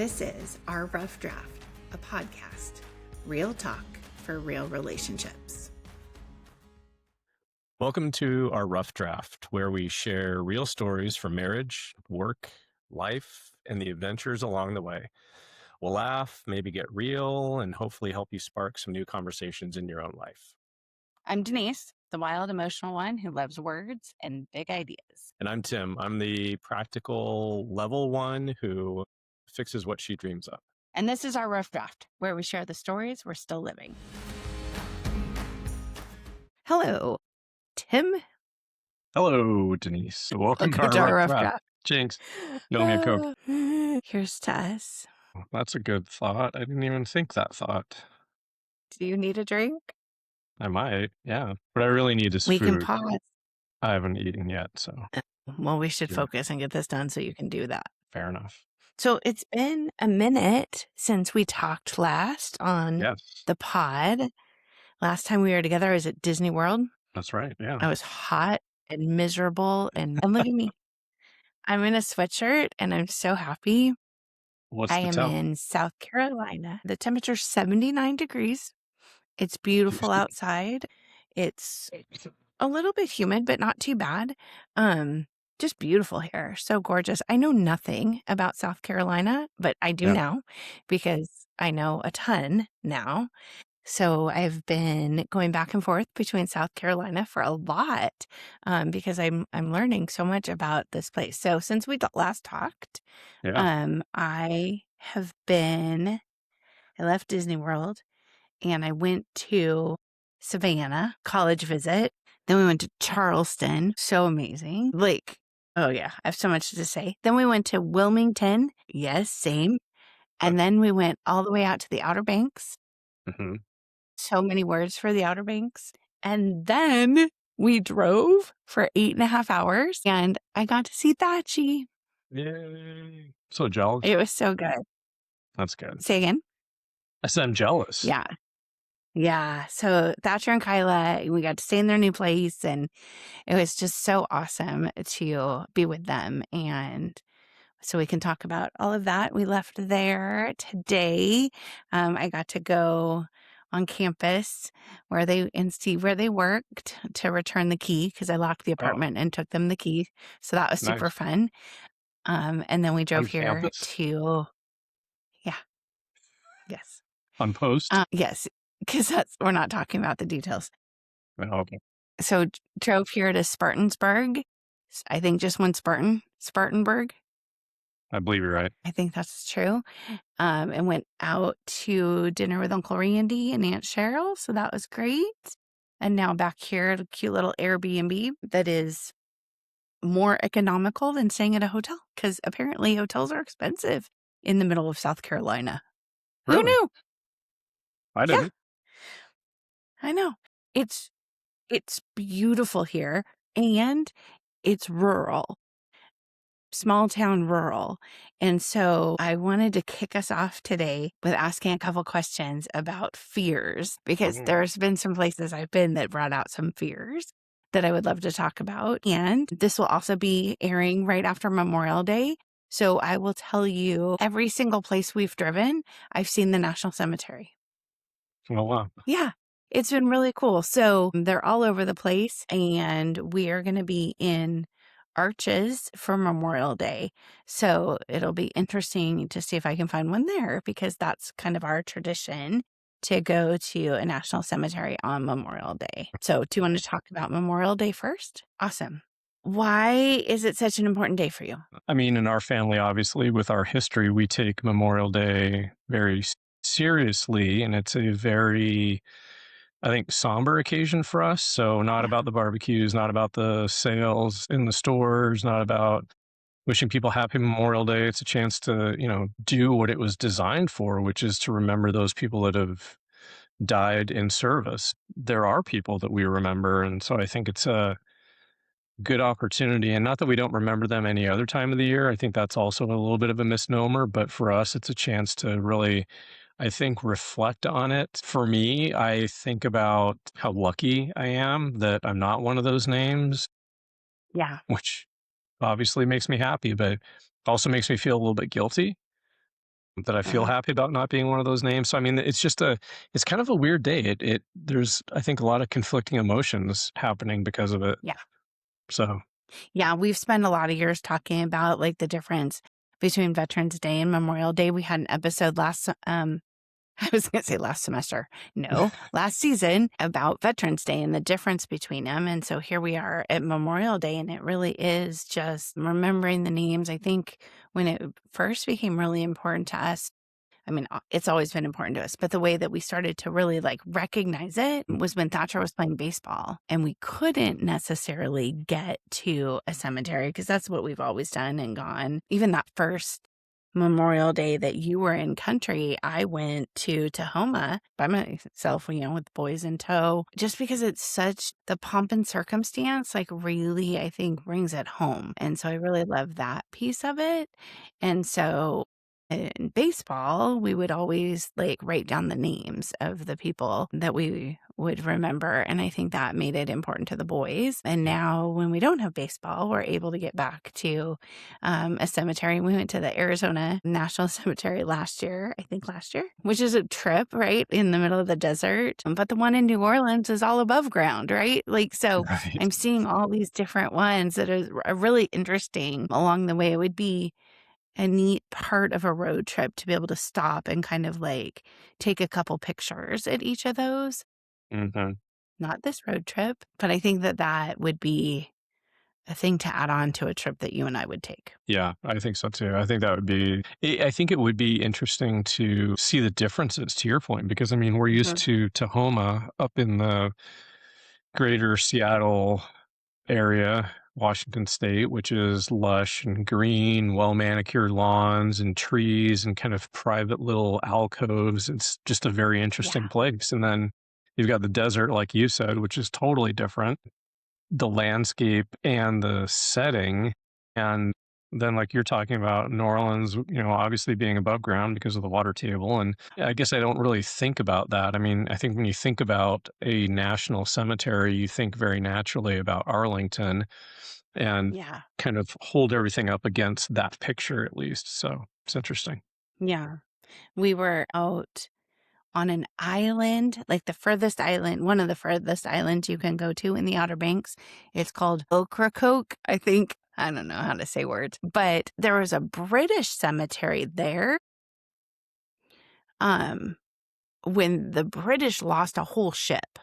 This is Our Rough Draft, a podcast, real talk for real relationships. Welcome to Our Rough Draft, where we share real stories from marriage, work, life, and the adventures along the way. We'll laugh, maybe get real, and hopefully help you spark some new conversations in your own life. I'm Denise, the wild, emotional one who loves words and big ideas. And I'm Tim. I'm the practical level one who fixes what she dreams of. And this is Our Rough Draft, where we share the stories we're still living. Hello, Tim. Hello, Denise. Welcome to to Our Rough Draft. Jinx, you owe me a Coke. Here's to us. That's a good thought. I didn't even think that thought. Do you need a drink? I might, yeah. What I really need is We food. can pause. I haven't eaten yet, so Well, we should Yeah. focus and get this done so you can do that. fair enough. So it's been a minute since we talked last on Yes, the pod. Last time we were together, I was at Disney World. that's right. Yeah. I was hot and miserable. And look at me. I'm in a sweatshirt and I'm so happy. What's I the am tell? in South Carolina. The temperature's 79 degrees. It's beautiful Juicy. outside. It's a little bit humid, but not too bad. Just beautiful here. So gorgeous. I know nothing about South Carolina, but I do Yeah. now because I know a ton now. So I've been going back and forth between South Carolina for a lot because I'm learning so much about this place. So since we last talked, Yeah. I left Disney World and I went to Savannah, college visit. Then we went to Charleston. So amazing. Oh yeah, I have so much to say. Then we went to Wilmington. Yes, same. And then we went all the way out to the Outer Banks. hmm So many words for the Outer Banks. And then we drove for 8.5 hours and I got to see Thatchy. Yay. So jealous. It was so good. That's good. Say again? I said I'm jealous. Yeah. Yeah. So Thatcher and Kyla, we got to stay in their new place and it was just so awesome to be with them. And so we can talk about all of that. We left there today. I got to go on campus and see where they worked to return the key because I locked the apartment and took them the key. So that was super Nice. fun. And then we drove On here campus? to, yes. On post? Yes, because we're not talking about the details. Oh, okay. So drove here to Spartansburg. I think just one Spartanburg. I believe you're right. I think that's true. And went out to dinner with Uncle Randy and Aunt Cheryl. So that was great. And now back here at a cute little Airbnb that is more economical than staying at a hotel because apparently hotels are expensive in the middle of South Carolina. Who Really? knew? I didn't. I know. It's beautiful here and it's rural. Small town rural. And so I wanted to kick us off today with asking a couple questions about fears because Mhm. there's been some places I've been that brought out some fears that I would love to talk about. And this will also be airing right after Memorial Day. So I will tell you every single place we've driven, I've seen the National Cemetery. Oh, wow. Yeah, it's been really cool. So they're all over the place and we are going to be in Arches for Memorial Day. So it'll be interesting to see if I can find one there because that's kind of our tradition to go to a national cemetery on Memorial Day. So do you want to talk about Memorial Day first? Awesome. Why is it such an important day for you? I mean, in our family, obviously, with our history, we take Memorial Day very seriously, and it's a very, I think, somber occasion for us. So not about the barbecues, not about the sales in the stores, not about wishing people happy Memorial Day. It's a chance to, do what it was designed for, which is to remember those people that have died in service. There are people that we remember. And so I think it's a good opportunity. And not that we don't remember them any other time of the year. I think that's also a little bit of a misnomer. But for us, it's a chance to really, I think, reflect on it. For me, I think about how lucky I am that I'm not one of those names, Yeah. which obviously makes me happy, but also makes me feel a little bit guilty. that I feel Uh, happy about not being one of those names. So I mean, it's kind of a weird day. There's I think a lot of conflicting emotions happening because of it. yeah. So Yeah, we've spent a lot of years talking about like the difference between Veterans Day and Memorial Day. We had an episode I was going to say last semester. No, last season about Veterans Day and the difference between them. And so here we are at Memorial Day, and it really is just remembering the names. I think when it first became really important to us, I mean, it's always been important to us, but the way that we started to really like recognize it was when Thatcher was playing baseball and we couldn't necessarily get to a cemetery because that's what we've always done and gone. Even that first Memorial Day that you were in country, I went to Tahoma by myself, with boys in tow, just because it's such the pomp and circumstance, like really, I think brings it home. And so I really love that piece of it. And so in baseball, we would always like write down the names of the people that we would remember. And I think that made it important to the boys. And now when we don't have baseball, we're able to get back to a cemetery. We went to the Arizona National Cemetery last year, which is a trip, right? In the middle of the desert. But the one in New Orleans is all above ground, right? Like, so right. I'm seeing all these different ones that are really interesting along the way. It would be a neat part of a road trip to be able to stop and kind of like take a couple pictures at each of those. Hmm. Not this road trip, but I think that that would be a thing to add on to a trip that you and I would take. Yeah, I think so too. I think that would be, I think it would be interesting to see the differences to your point, because I mean, we're used Mhm. to Tahoma up in the greater Seattle area, Washington State, which is lush and green, well manicured lawns and trees and kind of private little alcoves. It's just a very Yeah. interesting place. And then you've got the desert, like you said, which is totally different, the landscape and the setting. And then, like you're talking about New Orleans, obviously being above ground because of the water table. And I guess I don't really think about that. I mean, I think when you think about a national cemetery, you think very naturally about Arlington and Yeah. kind of hold everything up against that picture, at least. So it's interesting. Yeah. We were out on an island, like the furthest island, one of the furthest islands you can go to in the Outer Banks. It's called Ocracoke, I think. I don't know how to say words, but there was a British cemetery there. Um, when the British lost a whole ship.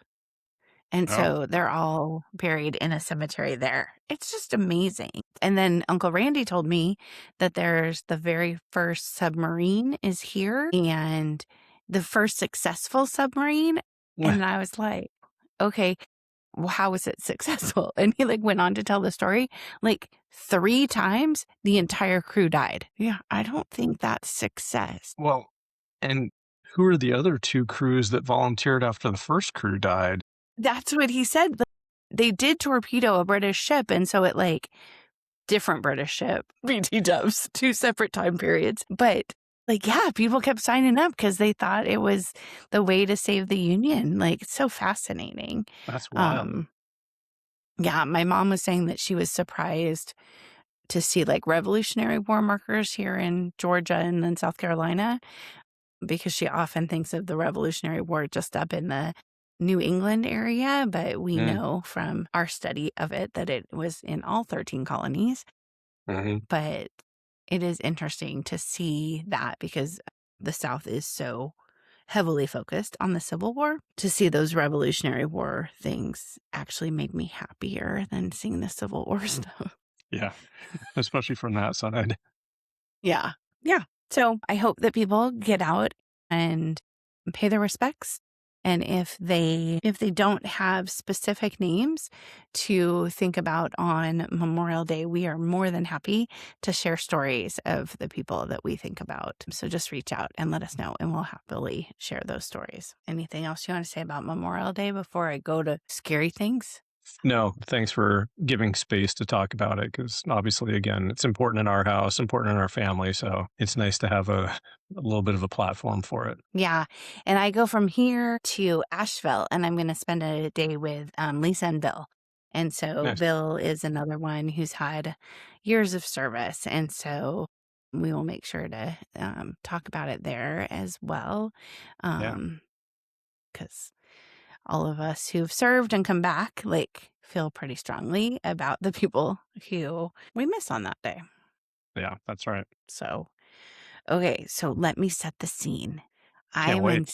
And Oh, so they're all buried in a cemetery there. It's just amazing. And then Uncle Randy told me that there's the very first submarine is here and the first successful submarine. well, And I was like, okay, well, how was it successful? And he like went on to tell the story. Like 3 times the entire crew died. Yeah, I don't think that's success. well, and who are the other two crews that volunteered after the first crew died? That's what he said. But they did torpedo a British ship. And so it like different British ship, BT dubs, 2 separate time periods. But like, yeah, people kept signing up because they thought it was the way to save the Union. Like, it's so fascinating. That's wild. Um, yeah, my mom was saying that she was surprised to see like Revolutionary War markers here in Georgia and then South Carolina because she often thinks of the Revolutionary War just up in the New England area, but we Mm, know from our study of it that it was in all 13 colonies. mhm. But it is interesting to see that because the South is so heavily focused on the Civil War. To see those Revolutionary War things actually made me happier than seeing the Civil War stuff. Yeah, especially from that side. Yeah. Yeah. So I hope that people get out and pay their respects. And if they don't have specific names to think about on Memorial Day, we are more than happy to share stories of the people that we think about. So just reach out and let us know and we'll happily share those stories. Anything else you want to say about Memorial Day before I go to scary things? No, thanks for giving space to talk about it because obviously, again, it's important in our house, important in our family. So it's nice to have a little bit of a platform for it. Yeah. And I go from here to Asheville and I'm going to spend a day with Lisa and Bill. And so Nice. Bill is another one who's had years of service. And so we will make sure to talk about it there as well. Because all of us who've served and come back, like, feel pretty strongly about the people who we miss on that day. Yeah, that's right. So, okay, so let me set the scene. I Can't am wait. in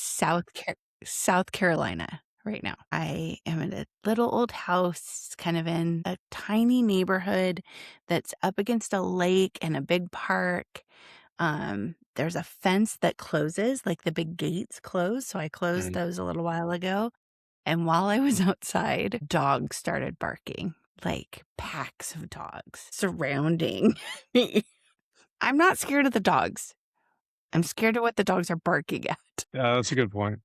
South Carolina right now. I am in a little old house, kind of in a tiny neighborhood that's up against a lake and a big park. There's a fence that closes, like the big gates close. So I closed Mm. those a little while ago. And while I was outside, dogs started barking, like packs of dogs surrounding me. I'm not scared of the dogs. I'm scared of what the dogs are barking at. Yeah, that's a good point.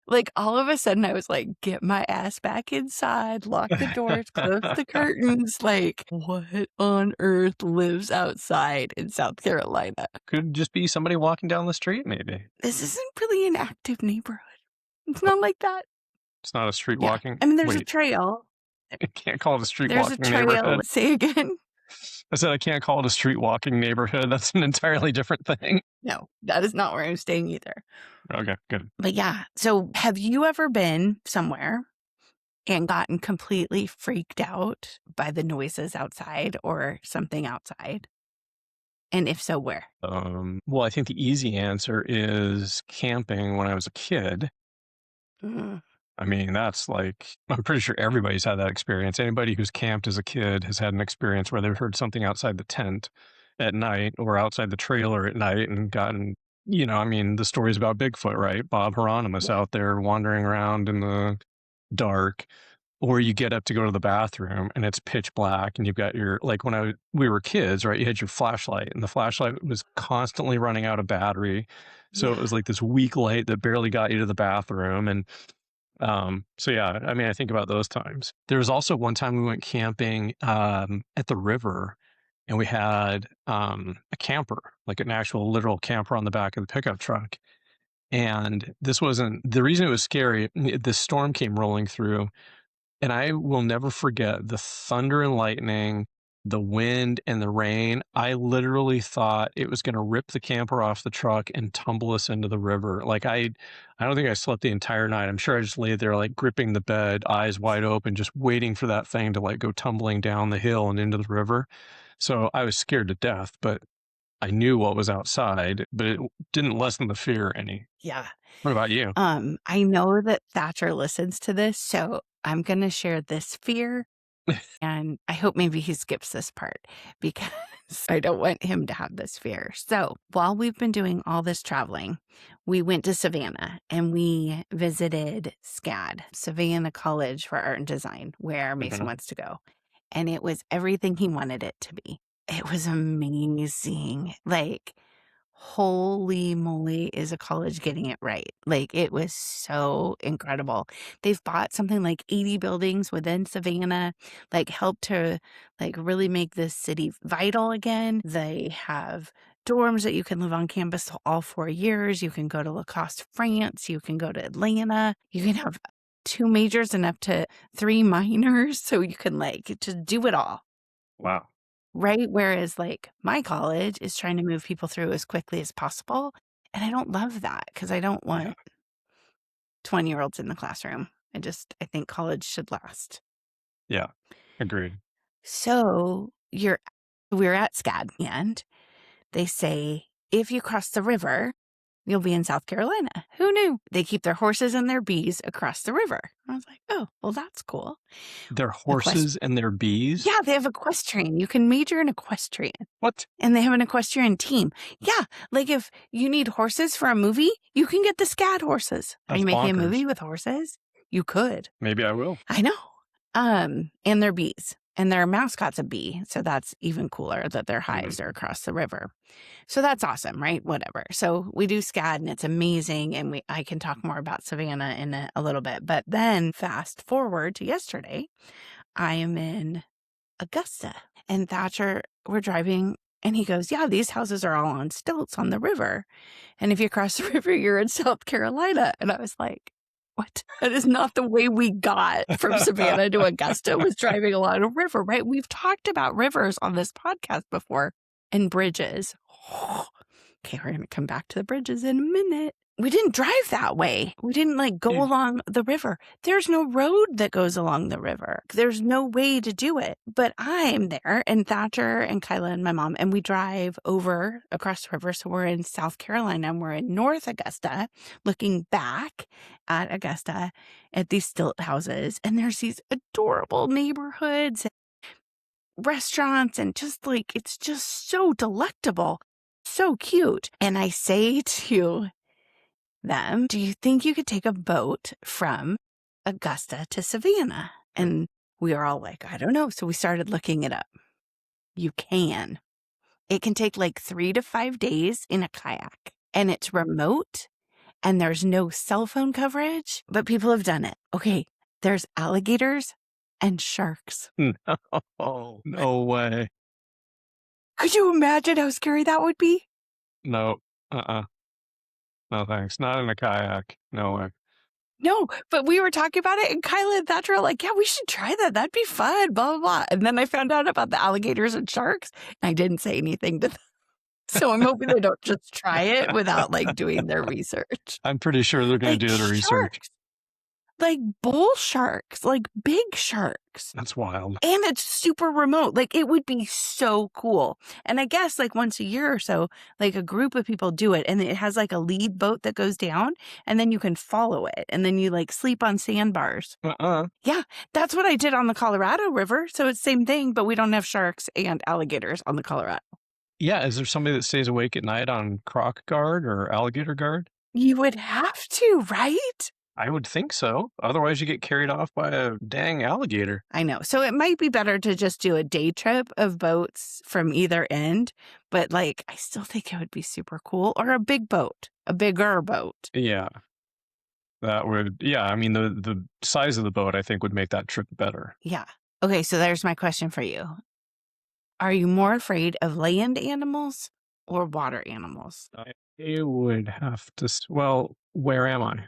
Like, all of a sudden, I was like, get my ass back inside, lock the doors, close the curtains. Like, what on earth lives outside in South Carolina? Could just be somebody walking down the street, maybe. This isn't really an active neighborhood. It's Oh, not like that. it's not a street Yeah. walking. I mean, there's a Wait, trail. I can't call it a street There's a walking trail. neighborhood. Say again. I said I can't call it a street walking neighborhood. That's an entirely different thing. No, that is not where I'm staying either. Okay, good. But yeah. So have you ever been somewhere and gotten completely freaked out by the noises outside or something outside? And if so, where? Well, I think the easy answer is camping when I was a kid. Mm, I mean, that's like, I'm pretty sure everybody's had that experience. Anybody who's camped as a kid has had an experience where they've heard something outside the tent at night or outside the trailer at night and gotten, I mean, the stories about Bigfoot, right? Bob Hieronymus yeah. out there wandering around in the dark. Or you get up to go to the bathroom and it's pitch black and you've got like when we were kids, right? You had your flashlight and the flashlight was constantly running out of battery. So it was like this weak light that barely got you to the bathroom. And so yeah, I mean, I think about those times. There was also one time we went camping at the river and we had a camper, like an actual literal camper on the back of the pickup truck. And this wasn't the reason it was scary. This storm came rolling through and I will never forget the thunder and lightning, the wind and the rain. I literally thought it was going to rip the camper off the truck and tumble us into the river. Like I don't think I slept the entire night. I'm sure I just lay there like gripping the bed, eyes wide open, just waiting for that thing to like go tumbling down the hill and into the river. So I was scared to death, but I knew what was outside, but it didn't lessen the fear any. Yeah. What about you? I know that Thatcher listens to this, so I'm going to share this fear. And I hope maybe he skips this part because I don't want him to have this fear. So while we've been doing all this traveling, we went to Savannah and we visited SCAD, Savannah College for Art and Design, where Mason Mhm. wants to go. And it was everything he wanted it to be. It was amazing. Like, holy moly, is a college getting it right. Like, it was so incredible. They've bought something like 80 buildings within Savannah, like helped to like really make this city vital again. They have dorms that you can live on campus all 4 years. You can go to Lacoste, France. You can go to Atlanta. You can have 2 majors and up to 3 minors. So you can like just do it all. Wow. Right? Whereas, like, my college is trying to move people through as quickly as possible, and I don't love that because I don't Yeah. want 20-year-olds in the classroom. I think college should last. Yeah. Agreed. So we're at SCAD, and they say, if you cross the river, you'll be in South Carolina. Who knew? They keep their horses and their bees across the river. I was like, oh, well, that's cool. Their horses and their bees? Yeah, they have equestrian. You can major in equestrian. What? And they have an equestrian team. Yeah, like if you need horses for a movie, you can get the SCAD horses. Are That's you making a bonkers. movie with horses? You could. Maybe I will. I know. And they're bees. And their mascot's a bee. So that's even cooler that their hives are across the river. So that's awesome, right? Whatever. So we do SCAD and it's amazing. And I can talk more about Savannah in a little bit. But then fast forward to yesterday, I am in Augusta. And Thatcher, we're driving and he goes, yeah, these houses are all on stilts on the river. And if you cross the river, you're in South Carolina. And I was like, what? That is not the way we got from Savannah to Augusta, was driving along a river, right? We've talked about rivers on this podcast before and bridges. Okay, we're going to come back to the bridges in a minute. We didn't drive that way. We didn't like go Yeah. along the river. There's no road that goes along the river. There's no way to do it. But I'm there, and Thatcher and Kyla and my mom, and we drive over across the river. So we're in South Carolina, and we're in North Augusta, looking back at Augusta at these stilt houses. And there's these adorable neighborhoods, restaurants, and just like, it's just so delectable, so cute. And I say to them, do you think you could take a boat from Augusta to Savannah? And we were all like, I don't know. So we started looking it up. You can. It can take like 3 to 5 days in a kayak, and it's remote, and there's no cell phone coverage, but people have done it. Okay, there's alligators and sharks. No, no way. Could you imagine how scary that would be? No. No thanks. Not in a kayak. No way. No, but we were talking about it, and Kyla and Thatcher were like, yeah, we should try that. That'd be fun, blah, blah, blah. And then I found out about the alligators and sharks, and I didn't say anything to them. So I'm hoping they don't just try it without like doing their research. I'm pretty sure they're going to do the research. Sharks, like bull sharks, like big sharks. That's wild. And it's super remote. Like, it would be so cool. And I guess like once a year or so, like a group of people do it, and it has like a lead boat that goes down, and then you can follow it, and then you like sleep on sandbars. Yeah, that's what I did on the Colorado River. So it's same thing, but we don't have sharks and alligators on the Colorado. Yeah, is there somebody that stays awake at night on croc guard or alligator guard? You would have to, right? I would think so. Otherwise, you get carried off by a dang alligator. I know. So it might be better to just do a day trip of boats from either end. But like, I still think it would be super cool. Or a big boat, a bigger boat. Yeah. That would, yeah. I mean, the size of the boat, I think, would make that trip better. Yeah. Okay, so there's my question for you. Are you more afraid of land animals or water animals? I would have to, well, where am I?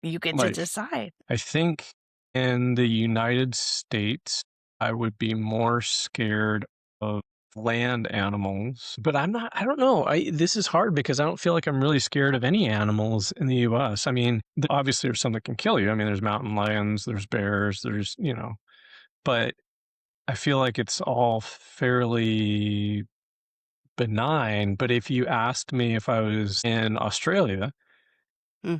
You get to decide. I think in the United States, I would be more scared of land animals, but I don't know. This is hard because I don't feel like I'm really scared of any animals in the US. I mean, obviously there's some that can kill you. I mean, there's mountain lions, there's bears, there's, but I feel like it's all fairly benign. But if you asked me if I was in Australia,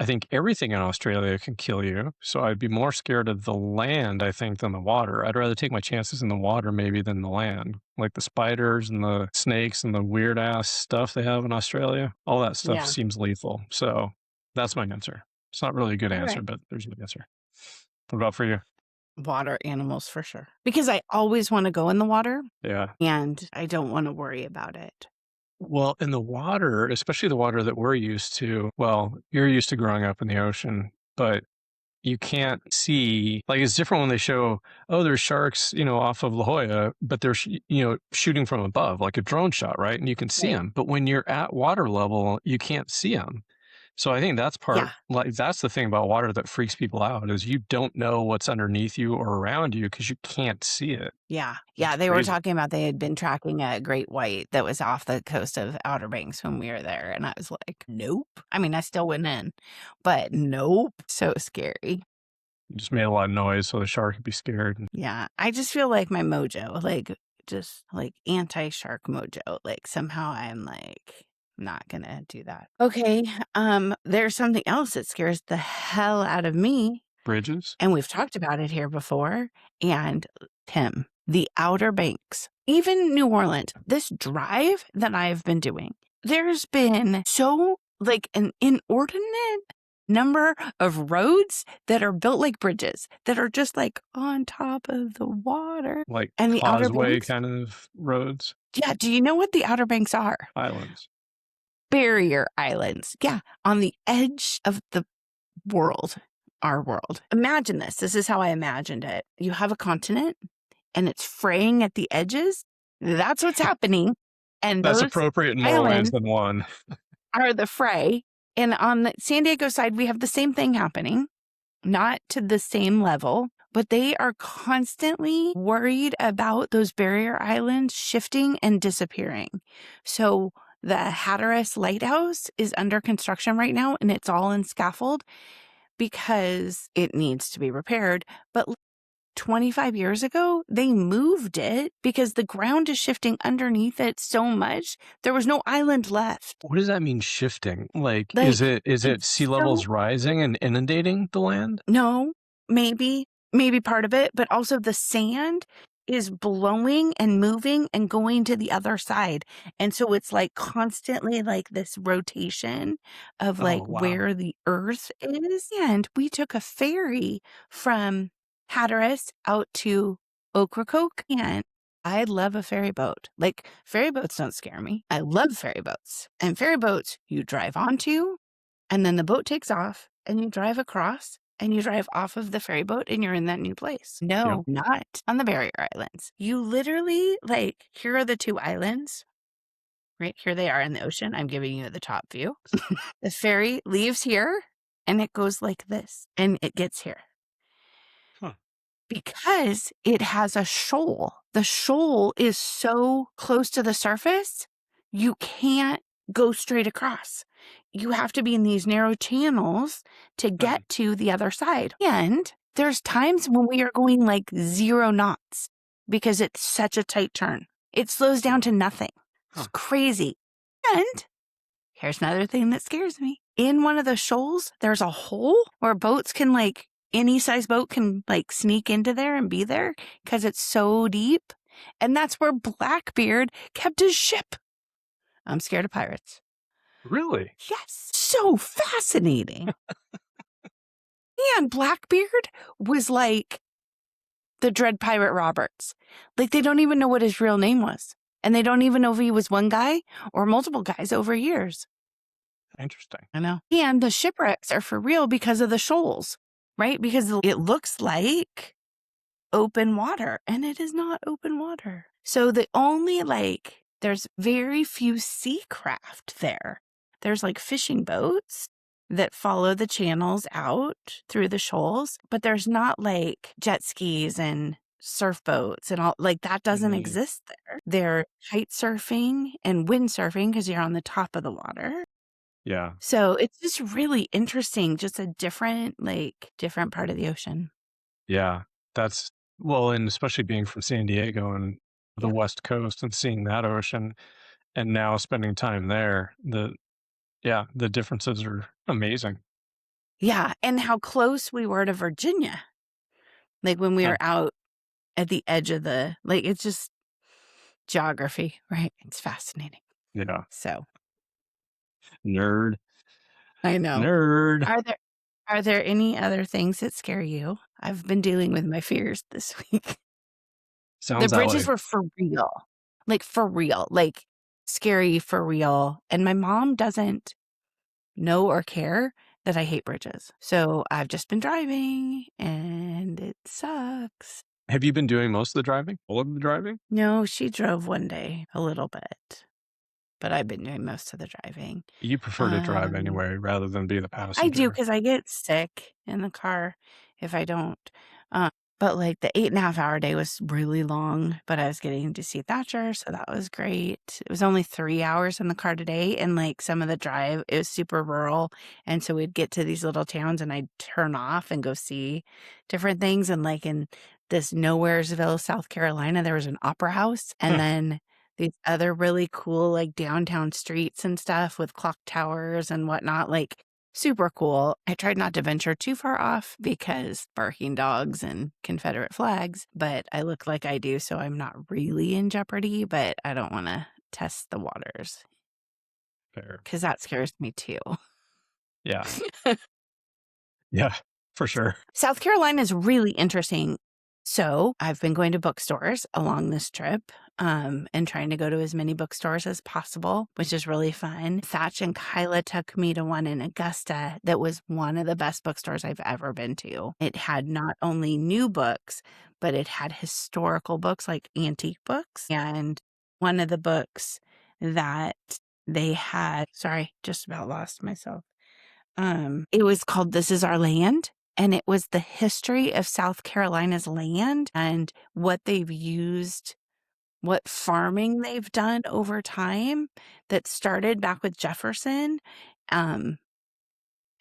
I think everything in Australia can kill you. So I'd be more scared of the land, I think, than the water. I'd rather take my chances in the water maybe than the land. Like the spiders and the snakes and the weird ass stuff they have in Australia. All that stuff seems lethal. So that's my answer. It's not really a good answer, but there's my answer. What about for you? Water animals for sure. Because I always want to go in the water. Yeah. And I don't want to worry about it. Well, in the water, especially the water that we're used to, well, you're used to growing up in the ocean, but you can't see, like it's different when they show, oh, there's sharks, off of La Jolla, but they're, shooting from above, like a drone shot, right? And you can see them. But when you're at water level, you can't see them. So I think that's that's the thing about water that freaks people out is you don't know what's underneath you or around you because you can't see it. Yeah. Yeah. They were talking about they had been tracking a great white that was off the coast of Outer Banks when we were there. And I was like, nope. I mean, I still went in, but nope. So scary. You just made a lot of noise so the shark could be scared. Yeah. I just feel like my mojo, just anti-shark mojo, somehow I'm not gonna do that. Okay. There's something else that scares the hell out of me. Bridges. And we've talked about it here before. And Tim, the Outer Banks, even New Orleans, this drive that I've been doing, there's been an inordinate number of roads that are built like bridges that are just on top of the water. Like and the causeway Outer Banks, kind of roads. Yeah. Do you know what the Outer Banks are? Islands. Barrier islands. Yeah. On the edge of the world, our world. Imagine this. This is how I imagined it. You have a continent and it's fraying at the edges. That's what's happening. And that's those appropriate in more ways than one. Are the fray. And on the San Diego side, we have the same thing happening, not to the same level, but they are constantly worried about those barrier islands shifting and disappearing. So The Hatteras Lighthouse is under construction right now, and it's all in scaffold because it needs to be repaired. But 25 years ago, they moved it because the ground is shifting underneath it so much. There was no island left. What does that mean, shifting? Like, Like, is it it's sea so levels rising and inundating the land? No, maybe part of it, but also the sand is blowing and moving and going to the other side. And so it's like constantly like this rotation of Oh, like wow. where the earth is. And we took a ferry from Hatteras out to Ocracoke, and I love a ferry boat. Like, ferry boats don't scare me. I love ferry boats. And ferry boats you drive onto, and then the boat takes off and you drive across and you drive off of the ferry boat and you're in that new place. Yep. No, not on the barrier islands. You literally, like, here are the two islands. Right here they are in the ocean. I'm giving you the top view. The ferry leaves here and it goes like this and it gets here Huh. because it has a shoal. The shoal is so close to the surface, you can't go straight across. You have to be in these narrow channels to get to the other side. And there's times when we are going like 0 knots because it's such a tight turn. It slows down to nothing. It's crazy. And here's another thing that scares me. In one of the shoals, there's a hole where boats can like, any size boat can like sneak into there and be there because it's so deep. And that's where Blackbeard kept his ship. I'm scared of pirates. Really? Yes. So fascinating. And Blackbeard was like the Dread Pirate Roberts. Like, they don't even know what his real name was. And they don't even know if he was one guy or multiple guys over years. Interesting. I know. And the shipwrecks are for real because of the shoals, right? Because it looks like open water, and it is not open water. So the only, like, there's very few sea craft there. There's like fishing boats that follow the channels out through the shoals, but there's not like jet skis and surf boats and all, like, that doesn't exist there. They're kite surfing and windsurfing because you're on the top of the water. Yeah. So it's just really interesting, just a different part of the ocean. Yeah. That's, well, and especially being from San Diego and the West Coast and seeing that ocean and now spending time there, the differences are amazing. Yeah, and how close we were to Virginia. Like, when we were out at the edge of the, like, it's just geography, right? It's fascinating. Yeah. So, Nerd. I know. Nerd. Are there any other things that scare you? I've been dealing with my fears this week. Sounds The that bridges way. were for real. Like, for real. Like, scary for real. And my mom doesn't know or care that I hate bridges. So I've just been driving and it sucks. Have you been doing most of the driving? All of the driving? No, she drove one day a little bit, but I've been doing most of the driving. You prefer to drive anyway rather than be the passenger. I do, because I get sick in the car if I don't. But like the 8.5-hour day was really long, but I was getting to see Thatcher, so that was great. It was only 3 hours in the car today, and like some of the drive, it was super rural. And so we'd get to these little towns and I'd turn off and go see different things. And like in this Nowheresville, South Carolina, there was an opera house, and then these other really cool like downtown streets and stuff with clock towers and whatnot. Like, super cool. I tried not to venture too far off because barking dogs and Confederate flags, but I look like I do, so I'm not really in jeopardy, but I don't want to test the waters. Fair. Because that scares me too. Yeah. Yeah, for sure. South Carolina is really interesting. So I've been going to bookstores along this trip, and trying to go to as many bookstores as possible, which is really fun. Thatcher and Kyla took me to one in Augusta that was one of the best bookstores I've ever been to. It had not only new books, but it had historical books, like antique books. And one of the books that they had, sorry, just about lost myself. It was called This Is Our Land. And it was the history of South Carolina's land and what they've used what farming they've done over time that started back with Jefferson.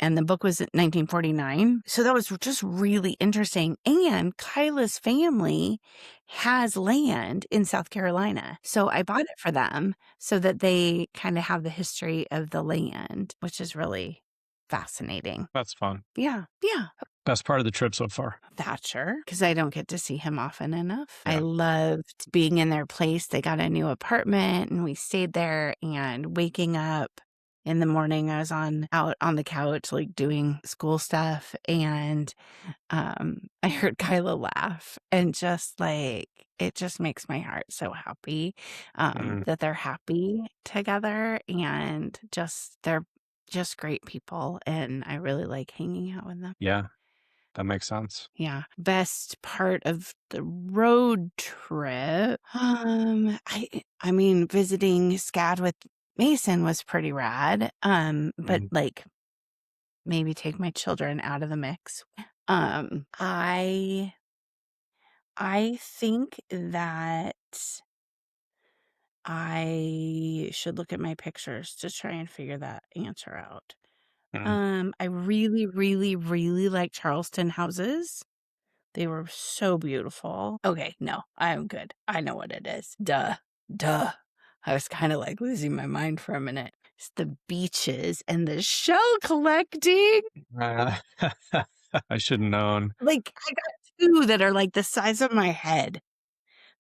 And the book was in 1949. So that was just really interesting. And Kyla's family has land in South Carolina. So I bought it for them so that they kind of have the history of the land, which is really fascinating. That's fun. Yeah. Yeah. Best part of the trip so far. Thatcher, because I don't get to see him often enough. I Yeah. loved being in their place. They got a new apartment and we stayed there, and waking up in the morning, I was out on the couch, like doing school stuff. And I heard Kyla laugh, and just like, it just makes my heart so happy that they're happy together, and they're just great people. And I really like hanging out with them. Yeah. That makes sense. Yeah. Best part of the road trip. I mean, visiting SCAD with Mason was pretty rad. But like, maybe take my children out of the mix. I think that I should look at my pictures to try and figure that answer out. I really, really, really like Charleston houses. They were so beautiful. Okay, no, I'm good. I know what it is. Duh. I was kind of like losing my mind for a minute. It's the beaches and the shell collecting. I should have known. Like, I got 2 that are like the size of my head.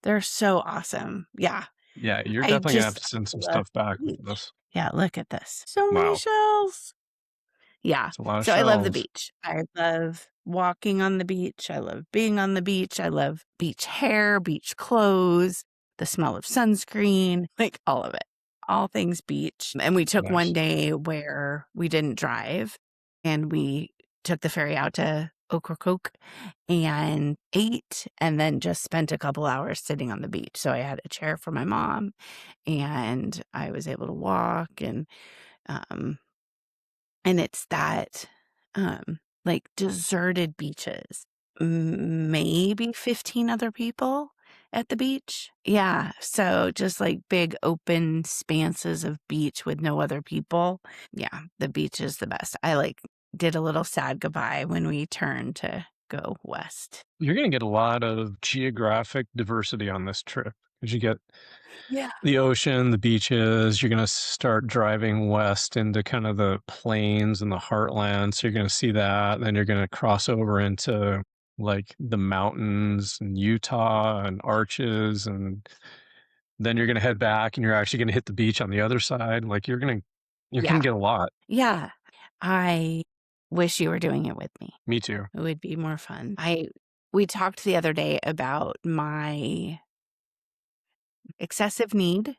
They're so awesome. Yeah. Yeah, you're I definitely gonna have just to send some love stuff back the with beach. this. Yeah, look at this. So many Wow. shells. Yeah. It's a lot of So I love the shells. beach. I love walking on the beach. I love being on the beach. I love beach hair, beach clothes, the smell of sunscreen, like all of it. All things beach. And we took one Nice. day where we didn't drive, and we took the ferry out to Ocracoke and ate, and then just spent a couple hours sitting on the beach. So I had a chair for my mom, and I was able to walk, um and it's that, like, deserted beaches. Maybe 15 other people at the beach. Yeah, so just, like, big open expanses of beach with no other people. Yeah, the beach is the best. I, like, did a little sad goodbye when we turned to go west. You're gonna get a lot of geographic diversity on this trip because you get Yeah. the ocean, the beaches. You're gonna start driving west into kind of the plains and the heartland, so you're gonna see that. Then you're gonna cross over into like the mountains and Utah and Arches, and then you're gonna head back and you're actually gonna hit the beach on the other side. Like you're gonna Yeah. get a lot. Yeah. I wish you were doing it with me. Me too. It would be more fun. We talked the other day about my excessive need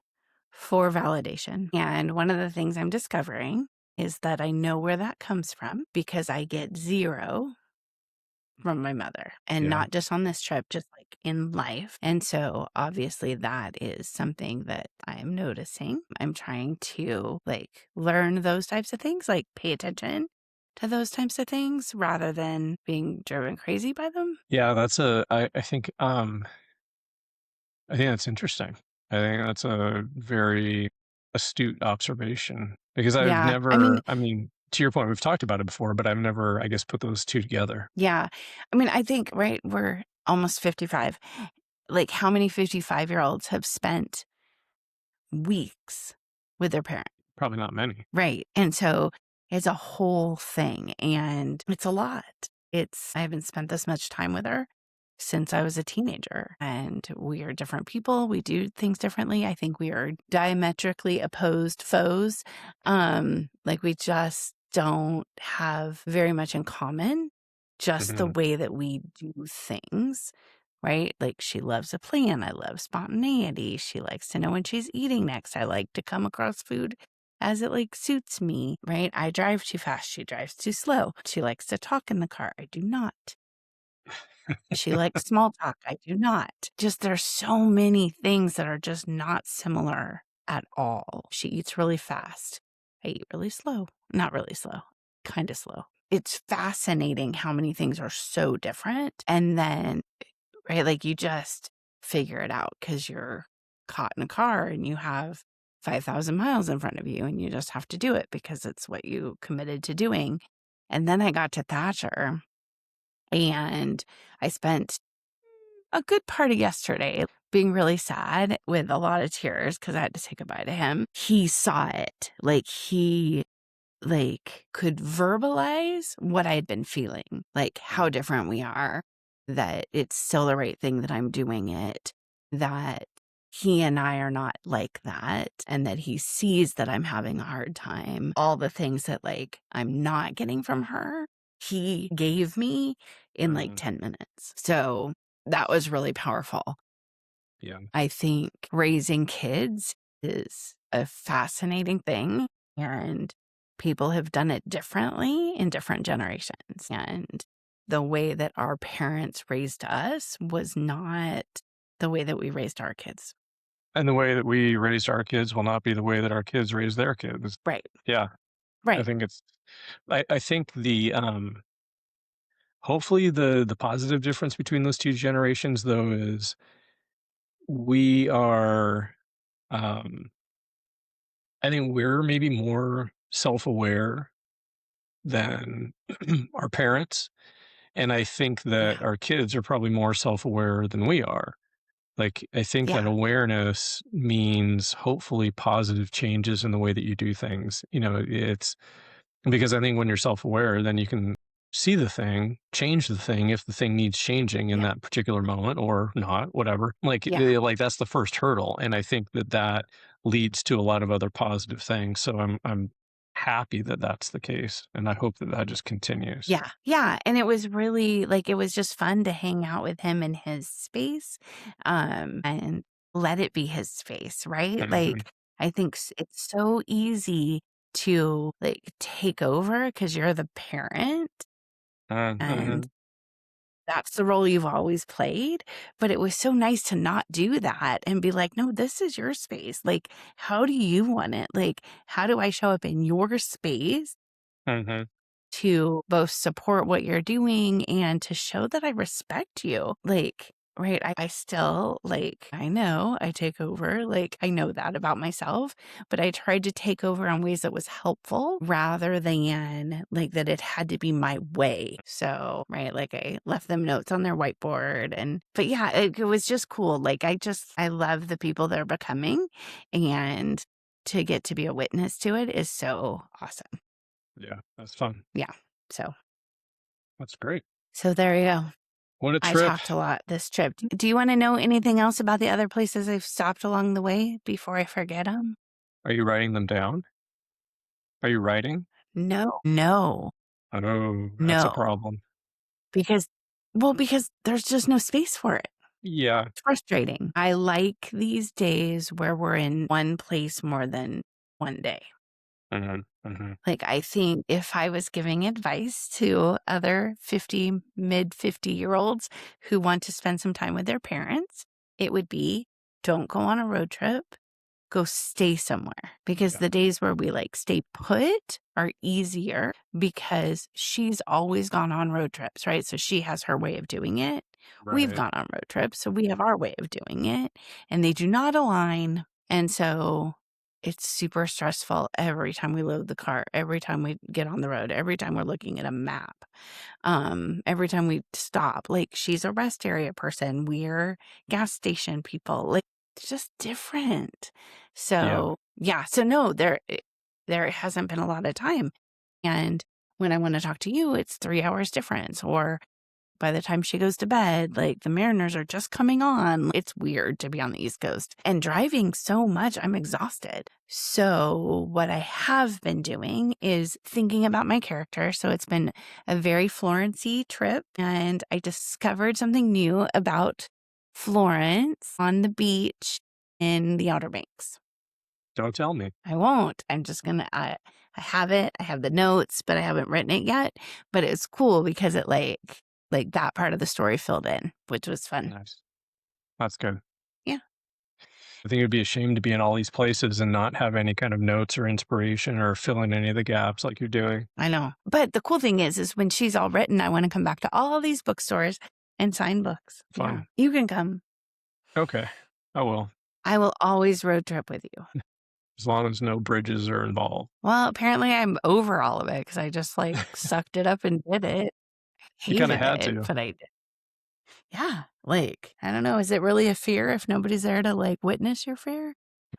for validation. And one of the things I'm discovering is that I know where that comes from, because I get 0 from my mother, and Yeah. not just on this trip, just like in life. And so obviously that is something that I am noticing. I'm trying to like learn those types of things, like pay attention to those types of things rather than being driven crazy by them. Yeah, I think that's interesting. I think that's a very astute observation because Yeah. I mean, to your point, we've talked about it before, but I've never, I guess, put those two together. Yeah. I mean, I think, right, we're almost 55. Like, how many 55-year-olds have spent weeks with their parent? Probably not many. Right. And so it's a whole thing, and it's a lot. I haven't spent this much time with her since I was a teenager, and we are different people. We do things differently. I think we are diametrically opposed foes. Like, we just don't have very much in common, just the Mhm. way that we do things. Right? Like, she loves a plan. I love spontaneity. She likes to know when she's eating next. I like to come across food as it like suits me, right? I drive too fast. She drives too slow. She likes to talk in the car. I do not. She likes small talk. I do not. Just there's so many things that are just not similar at all. She eats really fast. I eat really slow. Not really slow, kind of slow. It's fascinating how many things are so different. And then, right, like, you just figure it out because you're caught in a car and you have 5,000 miles in front of you and you just have to do it because it's what you committed to doing. And then I got to Thatcher and I spent a good part of yesterday being really sad with a lot of tears because I had to say goodbye to him. He saw it. Like he could verbalize what I had been feeling, like how different we are, that it's still the right thing that I'm doing it, that he and I are not like that, and that he sees that I'm having a hard time. All the things that I'm not getting from her, he gave me in like 10 minutes. So that was really powerful. Yeah. I think raising kids is a fascinating thing, and people have done it differently in different generations. And the way that our parents raised us was not the way that we raised our kids. And the way that we raised our kids will not be the way that our kids raise their kids. Right. Yeah. I Right. think I think hopefully the positive difference between those two generations though is we are, I think we're maybe more self-aware than our parents. And I think that Yeah. our kids are probably more self-aware than we are. Like, I think that Yeah. awareness means hopefully positive changes in the way that you do things. It's because I think when you're self-aware, then you can see the thing, change the thing if the thing needs changing in Yeah. that particular moment or not, whatever. Yeah. Like that's the first hurdle, and I think that leads to a lot of other positive things. So I'm happy that that's the case, and I hope that just continues. Yeah. Yeah. And it was really it was just fun to hang out with him in his space, and let it be his space, right? Mhm. I think it's so easy to take over because you're the parent and Mhm. that's the role you've always played. But it was so nice to not do that and be like, no, this is your space. How do you want it? How do I show up in your space Mhm. to both support what you're doing and to show that I respect you? Right. I still I know I take over. I know that about myself, but I tried to take over in ways that was helpful rather than that it had to be my way. So, right. I left them notes on their whiteboard but yeah, it was just cool. I love the people they're becoming, and to get to be a witness to it is so awesome. Yeah, that's fun. Yeah. So, That's great. so there you go. What a I trip. talked a lot this trip. Do you want to know anything else about the other places I've stopped along the way before I forget them? Are you writing them down? Are you writing? No, no, Oh, that's a no. problem. Because, because there's just no space for it. Yeah. It's frustrating. I like these days where we're in one place more than one day. Mhm. Mhm. I think if I was giving advice to other mid 50-year-olds who want to spend some time with their parents, it would be don't go on a road trip, go stay somewhere. Because Yeah. the days where we stay put are easier because she's always gone on road trips, right? So she has her way of doing it. We've Right. gone on road trips, so we have our way of doing it, and they do not align. And so it's super stressful every time we load the car, every time we get on the road, every time we're looking at a map, every time we stop. She's a rest area person, we're gas station people. It's just different. Yeah. So yeah, so no, there hasn't been a lot of time. And when I want to talk to you, it's 3 hours difference. Or by the time she goes to bed, the Mariners are just coming on. It's weird to be on the East Coast and driving so much. I'm exhausted. So what I have been doing is thinking about my character. So it's been a very Florence-y trip, and I discovered something new about Florence on the beach in the Outer Banks. Don't tell me. I won't. I'm just gonna. I have it. I have the notes, but I haven't written it yet. But it's cool because it that part of the story filled in, which was fun. Nice. That's good. Yeah, I think it'd be a shame to be in all these places and not have any kind of notes or inspiration or fill in any of the gaps like you're doing. I know. But the cool thing is when she's all written, I want to come back to all these bookstores and sign books. Yeah, Fun. you can come. Okay. I will. I will always road trip with you. As long as no bridges are involved. Well, apparently I'm over all of it because I just like sucked it up and did it. You kinda Hated had it, to. but I did. Yeah, like, I don't know, is it really a fear if nobody's there to, like, witness your fear?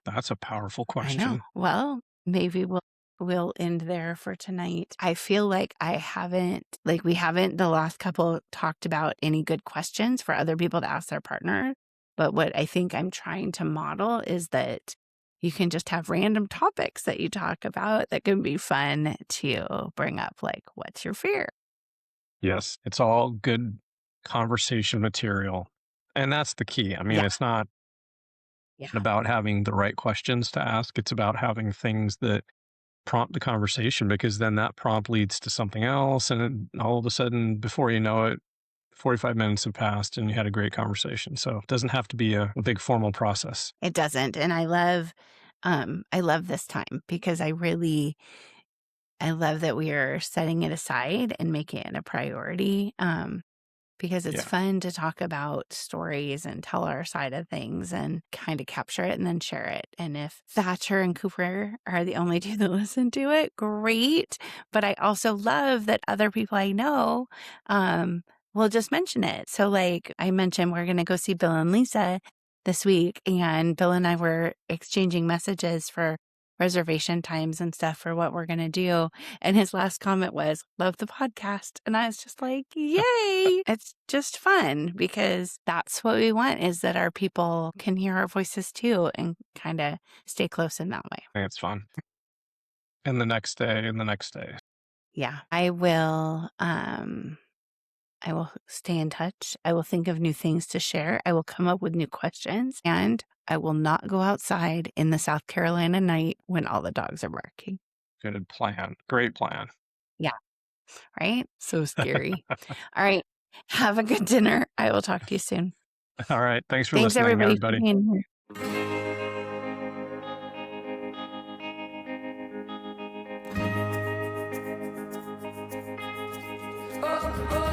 That's a powerful I know. question. Well, maybe we'll end there for tonight. I feel like we haven't the last couple talked about any good questions for other people to ask their partner, but what I think I'm trying to model is that you can just have random topics that you talk about that can be fun to bring up, like, what's your fear? Yes, it's all good conversation material, and that's the key. I mean, Yeah, it's not yeah. about having the right questions to ask, it's about having things that prompt the conversation because then that prompt leads to something else, and then all of a sudden, before you know it, 45 minutes have passed and you had a great conversation. So it doesn't have to be a big formal process. It doesn't, and I love this time because I love that we are setting it aside and making it a priority, because it's Yeah. fun to talk about stories and tell our side of things and kind of capture it and then share it. And if Thatcher and Cooper are the only two that listen to it, great. But I also love that other people I know um, will just mention it. So, like I mentioned, we're going to go see Bill and Lisa this week, and Bill and I were exchanging messages for reservation times and stuff for what we're going to do. And his last comment was, "Love the podcast." And I was just like, yay. It's just fun because that's what we want, is that our people can hear our voices too and kind of stay close in that way. I think it's fun. And the next day and the next day. Yeah. I will stay in touch. I will think of new things to share. I will come up with new questions, and I will not go outside in the South Carolina night when all the dogs are barking. Good plan. Great plan. Yeah. Right? So scary. All right. Have a good dinner. I will talk to you soon. All right. Thanks for Thanks, listening, everybody, for everybody. being here.